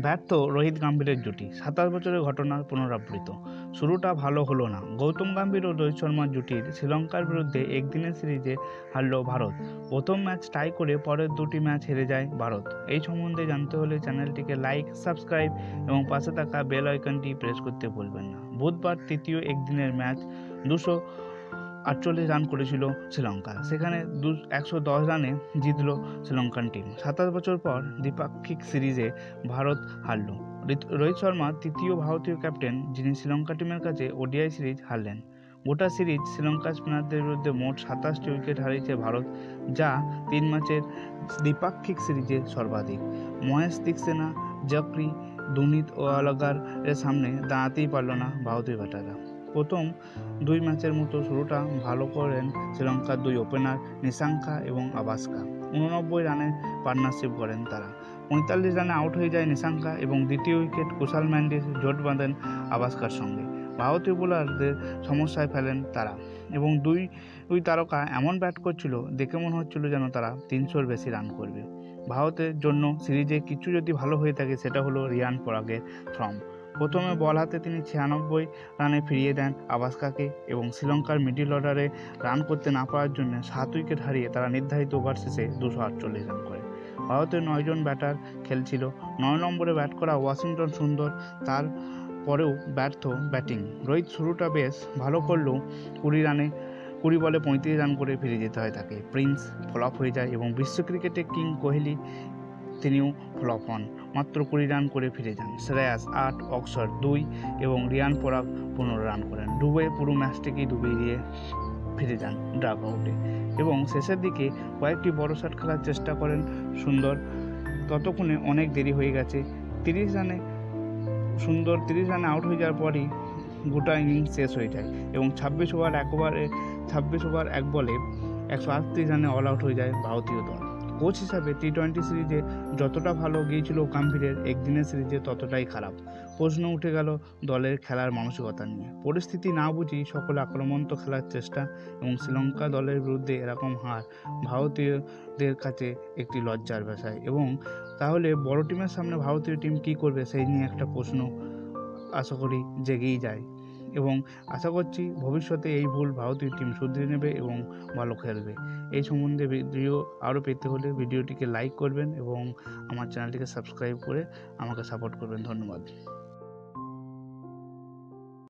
ব্যর্থ রোহিত গাম্ভীরের জুটি, 27 বছরের ঘটনার পুনরাবৃত্ত। শুরুটা ভালো হলো না। গৌতম গম্ভীর ও রোহিত শর্মার জুটির শ্রীলঙ্কার বিরুদ্ধে একদিনের সিরিজে হারল ভারত। প্রথম ম্যাচ টাই করে পরের দুটি ম্যাচ হেরে যায় ভারত। এই সম্বন্ধে জানতে হলে চ্যানেলটিকে লাইক, সাবস্ক্রাইব এবং পাশে থাকা বেল আইকনটি প্রেস করতে ভুলবেন না। বুধবার তৃতীয় একদিনের ম্যাচ 248 রান করেছিল শ্রীলঙ্কা। সেখানে 110 রানে জিতল শ্রীলঙ্কান টিম। 27 বছর পর দ্বিপাক্ষিক সিরিজে ভারত হারল। রোহিত শর্মা তৃতীয় ভারতীয় ক্যাপ্টেন যিনি শ্রীলঙ্কা টিমের কাছে ওডিআই সিরিজ হারলেন। গোটা সিরিজ শ্রীলঙ্কা স্পিনারদের বিরুদ্ধে মোট 27টি উইকেট হারিয়েছে ভারত, যা 3 ম্যাচের দ্বিপাক্ষিক সিরিজে সর্বাধিক। মহেশ দীক্ষসেনা, জাফরি, দুনিত ও আলগারের সামনে দাঁড়াতেই পারল না ভারতীয় ব্যাটাররা। প্রথম দুই ম্যাচের মতো শুরুটা ভালো করেন শ্রীলঙ্কার দুই ওপেনার নিশাঙ্কা এবং আবাস্কা। 89 রানে পার্টনারশিপ করেন তারা। 45 রানে আউট হয়ে যায় নিশাঙ্কা এবং দ্বিতীয় উইকেট কুশাল ম্যান্ডিস জোট বাঁধেন আবাস্কার সঙ্গে। ভারতীয় বোলারদের সমস্যায় ফেলেন তারা এবং দুই তারকা এমন ব্যাট করছিল দেখে মনে হচ্ছিল যেন তারা 300-র বেশি রান করবে। ভারতের জন্য সিরিজে কিছু যদি ভালো হয়ে থাকে সেটা হলো রিয়ান পরাগের ফর্ম। প্রথমে বল হাতে তিনি 96 রানে ফিরিয়ে দেন আবাস্কাকে এবং শ্রীলঙ্কার মিডল অর্ডারে রান করতে না পারার জন্য 7 উইকেট হারিয়ে তারা নির্ধারিত ওভার শেষে 248 রান করে। ভারতের 9 জন ব্যাটার খেলছিল। 9 নম্বরে ব্যাট করা ওয়াশিংটন সুন্দর তার পরেও ব্যর্থ ব্যাটিং। রোহিত শুরুটা বেশ ভালো করলেও 20 বলে 35 রান করে ফিরে যেতে হয় তাকে। প্রিন্স ফ্লপ হয়ে যায় এবং বিশ্ব ক্রিকেটে কিং কোহলি তিনিও ফ্লপ হন, মাত্র 20 রান করে ফিরে যান। শ্রেয়াস 8, অক্সর 2 এবং রিয়ান পরাগ 15 রান করেন। পুরো ম্যাচটিকেই ডুবিয়ে দিয়ে ফিরে যান ড্রাগ আউটে এবং শেষের দিকে কয়েকটি বড় শট খেলার চেষ্টা করেন সুন্দর। ততক্ষণে অনেক দেরি হয়ে গেছে। 30 রানে আউট হয়ে যাওয়ার পরই গোটা ইনিংস শেষ হয়ে যায় এবং 26 ওভার এক বলে 138 রানে অল আউট হয়ে যায় ভারতীয় দল। কোচ হিসাবে টি-20 সিরিজে যতটা ভালো গিয়েছিল গাম্ভীরের, একদিনের সিরিজে ততটাই খারাপ। প্রশ্ন উঠে গেল দলের খেলার মানসিকতা নিয়ে। পরিস্থিতি না বুঝেই সকলে আক্রমণাত্মক খেলার চেষ্টা এবং শ্রীলঙ্কা দলের বিরুদ্ধে এরকম হার ভারতীয়দের কাছে একটি লজ্জার বিষয়। এবং তাহলে বড় টিমের সামনে ভারতীয় টিম কী করবে সেই নিয়ে একটা প্রশ্ন আশা করি জেগেই যায় এবং আশা করছি ভবিষ্যতে এই ভুল ভারতীয় টিম শুধরে নেবে এবং ভালো খেলবে। এই সম্বন্ধে ভিডিও আরও পেতে হলে ভিডিওটিকে লাইক করবেন এবং আমার চ্যানেলটিকে সাবস্ক্রাইব করে আমাকে সাপোর্ট করবেন। ধন্যবাদ।